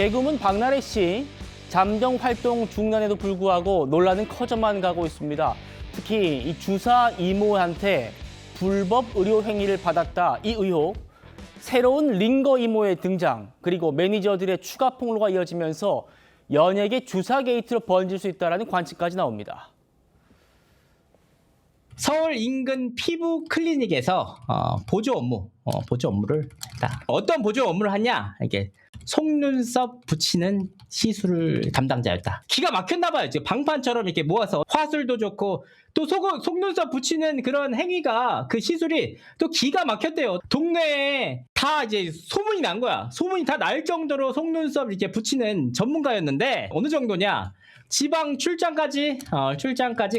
개그우먼 박나래 씨 잠정 활동 중단에도 불구하고 논란은 커져만 가고 있습니다. 특히 이 주사 이모한테 불법 의료 행위를 받았다 이 의혹, 새로운 링거 이모의 등장, 그리고 매니저들의 추가 폭로가 이어지면서 연예계 주사 게이트로 번질 수 있다는 관측까지 나옵니다. 서울 인근 피부 클리닉에서 보조 업무를 했다. 어떤 보조 업무를 하냐? 이게 속눈썹 붙이는 시술을 담당자였다. 기가 막혔나 봐요. 지금 방판처럼 이렇게 모아서 화술도 좋고 또 속눈썹 붙이는 그런 행위가 그 시술이 또 기가 막혔대요. 동네에 다 이제 소문이 난 거야. 소문이 다 날 정도로 속눈썹 이렇게 붙이는 전문가였는데 어느 정도냐? 지방 출장까지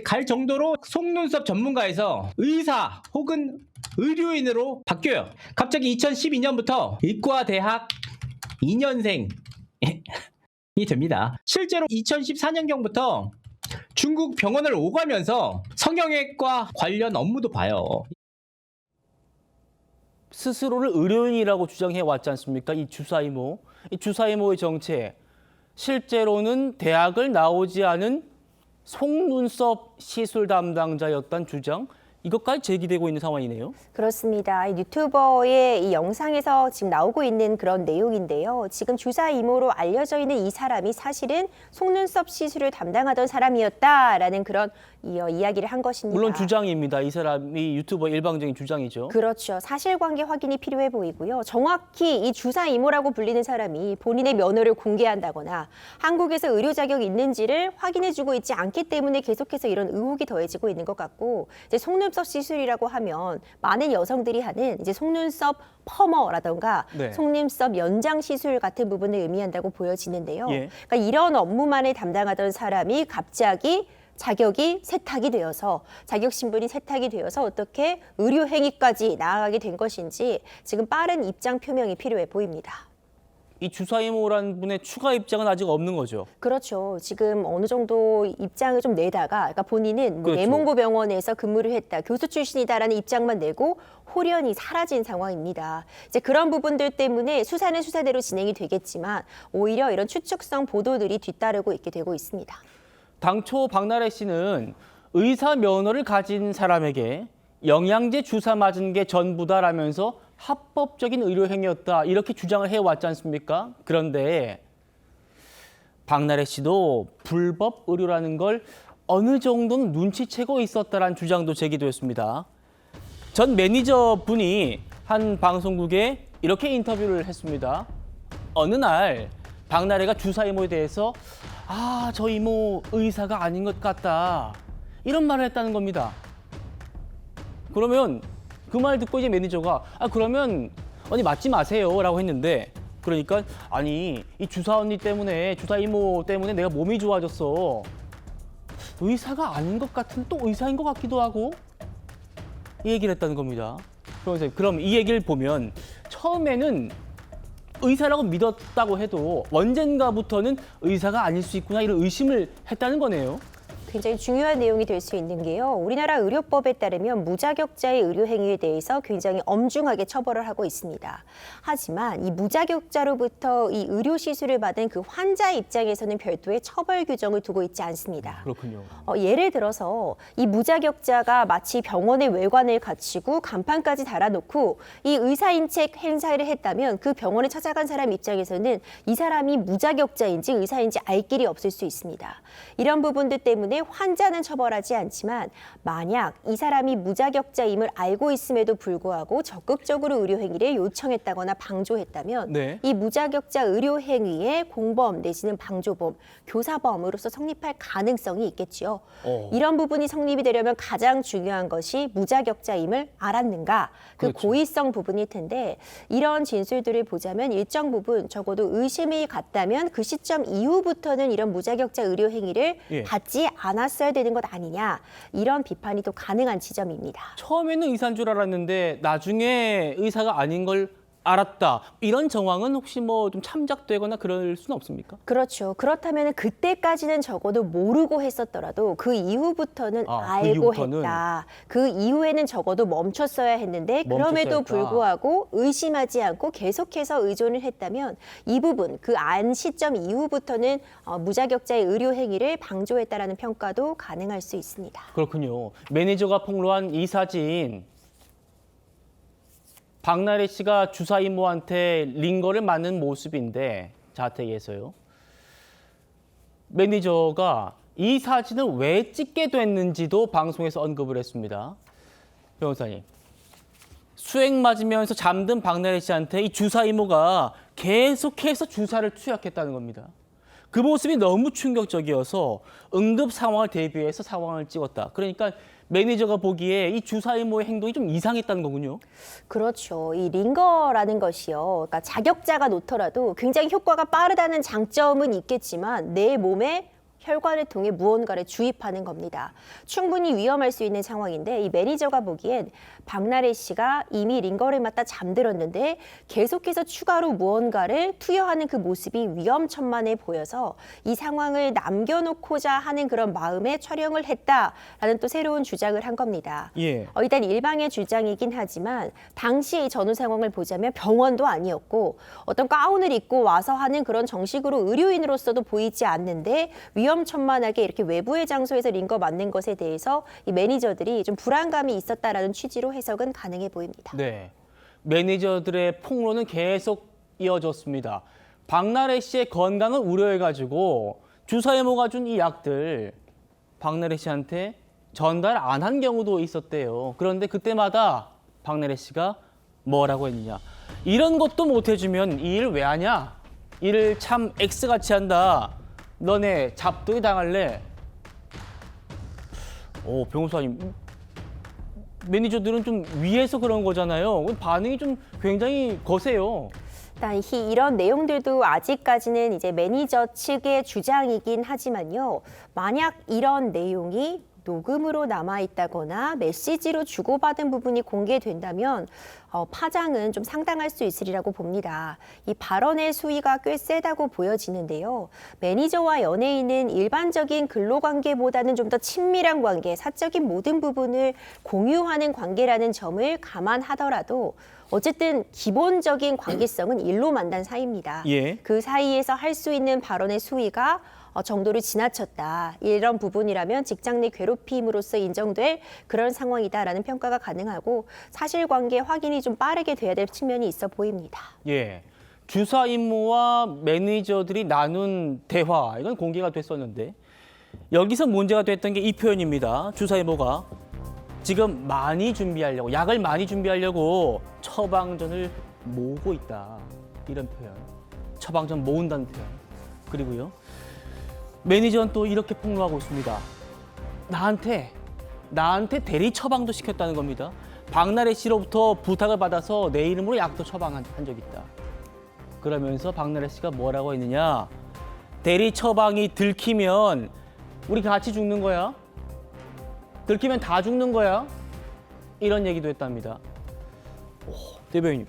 갈 정도로 속눈썹 전문가에서 의사 혹은 의료인으로 바뀌어요. 갑자기 2012년부터 의과대학 2년생이 됩니다. 실제로 2014년경부터 중국 병원을 오가면서 성형외과 관련 업무도 봐요. 스스로를 의료인이라고 주장해 왔지 않습니까? 이 주사 이모. 이 주사 이모의 정체. 실제로는 대학을 나오지 않은 속눈썹 시술 담당자였다는 주장, 이것까지 제기되고 있는 상황이네요. 그렇습니다. 유튜버의 이 영상에서 지금 나오고 있는 그런 내용인데요. 지금 주사 이모로 알려져 있는 이 사람이 사실은 속눈썹 시술을 담당하던 사람이었다라는 그런 이야기를 한 것입니다. 물론 주장입니다. 이 사람이 유튜버 일방적인 주장이죠. 그렇죠. 사실관계 확인이 필요해 보이고요. 정확히 이 주사 이모라고 불리는 사람이 본인의 면허를 공개한다거나 한국에서 의료 자격이 있는지를 확인해주고 있지 않기 때문에 계속해서 이런 의혹이 더해지고 있는 것 같고, 이제 속눈썹 시술이라고 하면 많은 여성들이 하는 이제 속눈썹 퍼머라던가 네. 속눈썹 연장 시술 같은 부분을 의미한다고 보여지는데요. 예. 그러니까 이런 업무만을 담당하던 사람이 갑자기 자격이 세탁이 되어서 자격 신분이 세탁이 되어서 어떻게 의료 행위까지 나아가게 된 것인지 지금 빠른 입장 표명이 필요해 보입니다. 이 주사 이모라는 분의 추가 입장은 아직 없는 거죠. 그렇죠. 지금 어느 정도 입장을 좀 내다가, 그러니까 본인은 뭐 그렇죠. 내몽고 병원에서 근무를 했다, 교수 출신이다라는 입장만 내고 홀연히 사라진 상황입니다. 이제 그런 부분들 때문에 수사는 수사대로 진행이 되겠지만 오히려 이런 추측성 보도들이 뒤따르고 있게 되고 있습니다. 당초 박나래 씨는 의사 면허를 가진 사람에게 영양제 주사 맞은 게 전부다라면서 합법적인 의료 행위였다 이렇게 주장을 해왔지 않습니까? 그런데 박나래 씨도 불법 의료라는 걸 어느 정도는 눈치채고 있었다라는 주장도 제기되었습니다. 전 매니저분이 한 방송국에 이렇게 인터뷰를 했습니다. 어느 날 박나래가 주사 이모에 대해서 저 이모 의사가 아닌 것 같다 이런 말을 했다는 겁니다. 그러면 그 말 듣고 이제 매니저가 그러면 언니 맞지 마세요 라고 했는데, 그러니까 아니 이 주사 언니 때문에, 주사 이모 때문에 내가 몸이 좋아졌어, 의사가 아닌 것 같은 또 의사인 것 같기도 하고, 이 얘기를 했다는 겁니다. 그러면서 그럼 이 얘기를 보면 처음에는 의사라고 믿었다고 해도 언젠가부터는 의사가 아닐 수 있구나 이런 의심을 했다는 거네요. 굉장히 중요한 내용이 될 수 있는 게요. 우리나라 의료법에 따르면 무자격자의 의료 행위에 대해서 굉장히 엄중하게 처벌을 하고 있습니다. 하지만 이 무자격자로부터 이 의료 시술을 받은 그 환자 입장에서는 별도의 처벌 규정을 두고 있지 않습니다. 그렇군요. 예를 들어서 이 무자격자가 마치 병원의 외관을 갖추고 간판까지 달아놓고 이 의사인책 행사를 했다면 그 병원에 찾아간 사람 입장에서는 이 사람이 무자격자인지 의사인지 알 길이 없을 수 있습니다. 이런 부분들 때문에 환자는 처벌하지 않지만 만약 이 사람이 무자격자임을 알고 있음에도 불구하고 적극적으로 의료 행위를 요청했다거나 방조했다면 네. 이 무자격자 의료 행위의 공범 내지는 방조범, 교사범으로서 성립할 가능성이 있겠지요. 이런 부분이 성립이 되려면 가장 중요한 것이 무자격자임을 알았는가, 그 그렇죠. 고의성 부분일 텐데, 이런 진술들을 보자면 일정 부분 적어도 의심이 갔다면 그 시점 이후부터는 이런 무자격자 의료 행위를 예. 받지 않았어야 되는 것 아니냐, 이런 비판이 또 가능한 지점입니다. 처음에는 의사인 줄 알았는데 나중에 의사가 아닌 걸 알았다. 이런 정황은 혹시 뭐 좀 참작되거나 그럴 수는 없습니까? 그렇죠. 그렇다면 그때까지는 적어도 모르고 했었더라도 그 이후부터는 그 알고 이후부터는. 했다. 그 이후에는 적어도 멈췄어야 했는데 멈췄어야 그럼에도 했다. 불구하고 의심하지 않고 계속해서 의존을 했다면 이 부분, 그 안 시점 이후부터는 무자격자의 의료 행위를 방조했다라는 평가도 가능할 수 있습니다. 그렇군요. 매니저가 폭로한 이 사진, 박나래 씨가 주사 이모한테 링거를 맞는 모습인데 자택에서요. 매니저가 이 사진을 왜 찍게 됐는지도 방송에서 언급을 했습니다. 변호사님, 수액 맞으면서 잠든 박나래 씨한테 이 주사 이모가 계속해서 주사를 투약했다는 겁니다. 그 모습이 너무 충격적이어서 응급 상황을 대비해서 상황을 찍었다. 그러니까 매니저가 보기에 이 주사 이모의 행동이 좀 이상했다는 거군요. 그렇죠. 이 링거라는 것이요. 그러니까 자격자가 놓더라도 굉장히 효과가 빠르다는 장점은 있겠지만 내 몸에 혈관을 통해 무언가를 주입하는 겁니다. 충분히 위험할 수 있는 상황인데 이 매니저가 보기엔 박나래 씨가 이미 링거를 맞다 잠들었는데 계속해서 추가로 무언가를 투여하는 그 모습이 위험천만해 보여서 이 상황을 남겨놓고자 하는 그런 마음에 촬영을 했다라는 또 새로운 주장을 한 겁니다. 예. 일단 일방의 주장이긴 하지만 당시의 전후 상황을 보자면 병원도 아니었고 어떤 가운을 입고 와서 하는 그런 정식으로 의료인으로서도 보이지 않는데 위험천만하게 이렇게 외부의 장소에서 링거 맞는 것에 대해서 이 매니저들이 좀 불안감이 있었다라는 취지로 해석은 가능해 보입니다. 네. 매니저들의 폭로는 계속 이어졌습니다. 박나래 씨의 건강을 우려해가지고 주사 이모가 준 이 약들 박나래 씨한테 전달 안 한 경우도 있었대요. 그런데 그때마다 박나래 씨가 뭐라고 했느냐. 이런 것도 못 해주면 이 일 왜 하냐. 일을 참 X같이 한다. 너네 잡동이 당할래. 변호사님. 매니저들은 좀 위에서 그런 거잖아요. 반응이 좀 굉장히 거세요. 일단 이런 내용들도 아직까지는 이제 매니저 측의 주장이긴 하지만요. 만약 이런 내용이 녹음으로 남아있다거나 메시지로 주고받은 부분이 공개된다면 파장은 좀 상당할 수 있으리라고 봅니다. 이 발언의 수위가 꽤 세다고 보여지는데요. 매니저와 연예인은 일반적인 근로관계보다는 좀 더 친밀한 관계, 사적인 모든 부분을 공유하는 관계라는 점을 감안하더라도 어쨌든 기본적인 관계성은 일로 만난 사이입니다. 예. 그 사이에서 할 수 있는 발언의 수위가 정도를 지나쳤다. 이런 부분이라면 직장 내 괴롭힘으로서 인정될 그런 상황이다라는 평가가 가능하고 사실관계 확인이 좀 빠르게 돼야 될 측면이 있어 보입니다. 예. 주사 임무와 매니저들이 나눈 대화, 이건 공개가 됐었는데 여기서 문제가 됐던 게 이 표현입니다. 주사 임무가 지금 많이 준비하려고, 약을 많이 준비하려고 처방전을 모으고 있다. 이런 표현. 처방전 모은다는 표현. 그리고요. 매니저는 또 이렇게 폭로하고 있습니다. 나한테 대리 처방도 시켰다는 겁니다. 박나래 씨로부터 부탁을 받아서 내 이름으로 약도 처방한 적 있다. 그러면서 박나래 씨가 뭐라고 했느냐. 대리 처방이 들키면 우리 같이 죽는 거야. 들키면 다 죽는 거야. 이런 얘기도 했답니다. 대변인,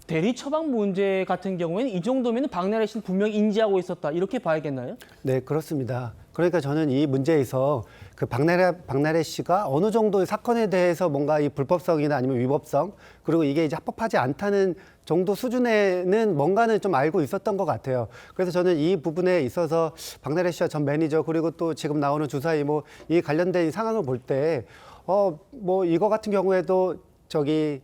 대리 처방 문제 같은 경우에는 이 정도면 박나래 씨는 분명히 인지하고 있었다. 이렇게 봐야겠나요? 네, 그렇습니다. 그러니까 저는 이 문제에서 그 박나래 씨가 어느 정도의 사건에 대해서 뭔가 이 불법성이나 아니면 위법성 그리고 이게 이제 합법하지 않다는 정도 수준에는 뭔가는 좀 알고 있었던 것 같아요. 그래서 저는 이 부분에 있어서 박나래 씨와 전 매니저 그리고 또 지금 나오는 주사 이모 이 관련된 상황을 볼 때 뭐 이거 같은 경우에도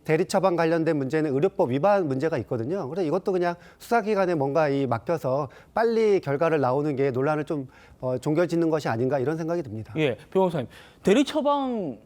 대리 처방 관련된 문제는 의료법 위반 문제가 있거든요. 그래서 이것도 그냥 수사기관에 뭔가 맡겨서 빨리 결과를 나오는 게 논란을 좀 종결짓는 것이 아닌가 이런 생각이 듭니다. 예, 변호사님. 대리 처방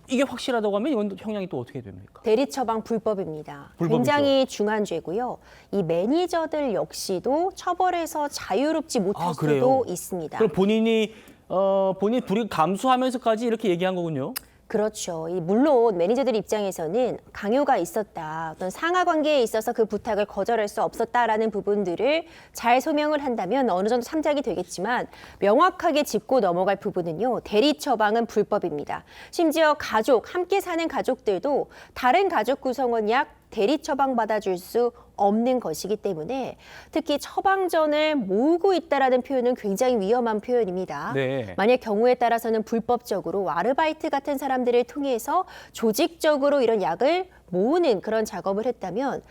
이게 확실하다고 하면 이건 형량이 또 어떻게 됩니까? 대리 처방 불법입니다. 불법이죠. 굉장히 중한 죄고요. 이 매니저들 역시도 처벌에서 자유롭지 못할 그래요? 수도 있습니다. 그럼 본인 불이익 감수하면서까지 이렇게 얘기한 거군요. 그렇죠. 물론 매니저들 입장에서는 강요가 있었다. 어떤 상하 관계에 있어서 그 부탁을 거절할 수 없었다라는 부분들을 잘 소명을 한다면 어느 정도 참작이 되겠지만 명확하게 짚고 넘어갈 부분은요. 대리 처방은 불법입니다. 심지어 가족, 함께 사는 가족들도 다른 가족 구성원 약 대리 처방 받아줄 수 없는 것이기 때문에 특히 처방전을 모으고 있다라는 표현은 굉장히 위험한 표현입니다. 네. 만약 경우에 따라서는 불법적으로 아르바이트 같은 사람들을 통해서 조직적으로 이런 약을 모으는 그런 작업을 했다면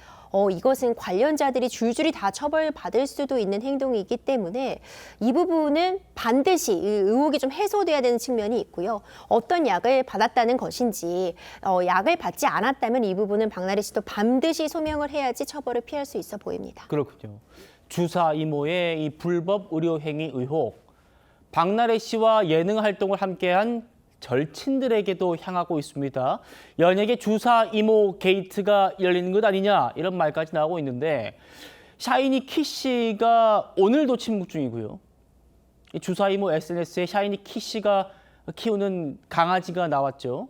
이것은 관련자들이 줄줄이 다 처벌받을 수도 있는 행동이기 때문에 이 부분은 반드시 이 의혹이 좀 해소돼야 되는 측면이 있고요. 어떤 약을 받았다는 것인지 약을 받지 않았다면 이 부분은 박나래 씨도 반드시 소명을 해야지 처벌을 피할 수 있어 보입니다. 그렇군요. 주사 이모의 이 불법 의료 행위 의혹, 박나래 씨와 예능 활동을 함께한 절친들에게도 향하고 있습니다. 연예계 주사 이모 게이트가 열리는 것 아니냐 이런 말까지 나오고 있는데 샤이니 키 씨가 오늘도 침묵 중이고요. 이 주사 이모 SNS에 샤이니 키 씨가 키우는 강아지가 나왔죠.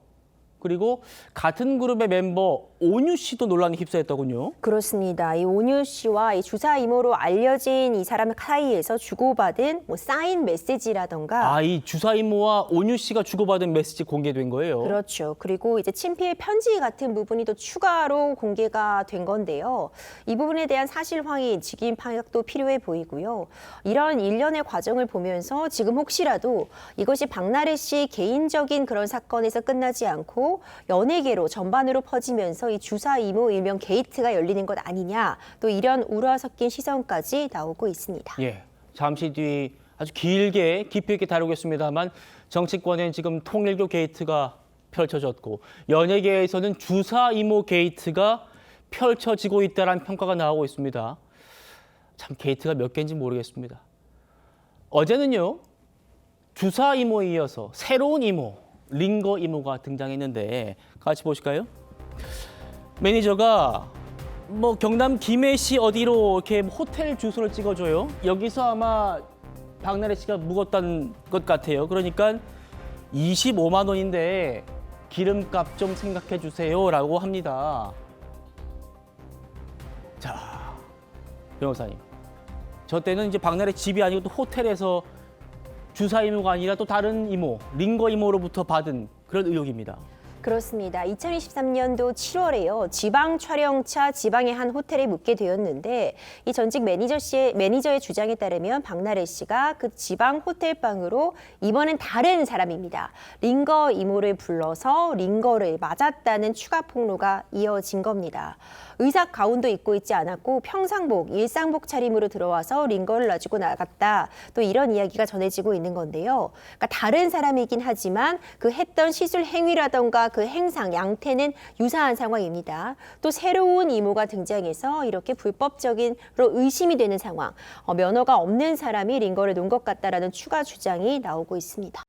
그리고 같은 그룹의 member 온유 씨도 논란에 휩싸였더군요. 그렇습니다. 이 온유 씨와 이 주사 이모로 알려진 이 사람 사이에서 주고받은 뭐 사인 메시지라던가 이 주사 이모와 온유 씨가 주고받은 메시지 공개된 거예요. 그렇죠. 그리고 이제 친필 편지 같은 부분이 또 추가로 공개가 된 건데요. 이 부분에 대한 사실 확인, 직인 파악도 필요해 보이고요. 이런 일련의 과정을 보면서 지금 혹시라도 이것이 박나래 씨 개인적인 그런 사건에서 끝나지 않고 연예계로 전반으로 퍼지면서 이 주사 이모 일명 게이트가 열리는 것 아니냐, 또 이런 우려가 섞인 시선까지 나오고 있습니다. 예, 잠시 뒤 아주 길게 깊이 있게 다루겠습니다만 정치권엔 지금 통일교 게이트가 펼쳐졌고 연예계에서는 주사 이모 게이트가 펼쳐지고 있다는 평가가 나오고 있습니다. 참 게이트가 몇 개인지 모르겠습니다. 어제는요, 주사 이모에 이어서 새로운 이모, 링거 이모가 등장했는데 같이 보실까요? 매니저가 뭐 경남 김해시 어디로 이렇게 호텔 주소를 찍어줘요. 여기서 아마 박나래 씨가 묵었던 것 같아요. 그러니까 25만 원인데 기름값 좀 생각해 주세요라고 합니다. 자, 변호사님, 저 때는 이제 박나래 집이 아니고 또 호텔에서 주사 이모가 아니라 또 다른 이모, 링거 이모로부터 받은 그런 의혹입니다. 그렇습니다. 2023년도 7월에요. 지방 촬영차 지방의 한 호텔에 묵게 되었는데 이 전직 매니저의 주장에 따르면 박나래 씨가 그 지방 호텔 방으로 이번엔 다른 사람입니다. 링거 이모를 불러서 링거를 맞았다는 추가 폭로가 이어진 겁니다. 의사 가운도 입고 있지 않았고 평상복, 일상복 차림으로 들어와서 링거를 놔주고 나갔다. 또 이런 이야기가 전해지고 있는 건데요. 그러니까 다른 사람이긴 하지만 그 했던 시술 행위라던가 그 행상, 양태는 유사한 상황입니다. 또 새로운 이모가 등장해서 이렇게 불법적인로 의심이 되는 상황, 면허가 없는 사람이 링거를 놓은 것 같다라는 추가 주장이 나오고 있습니다.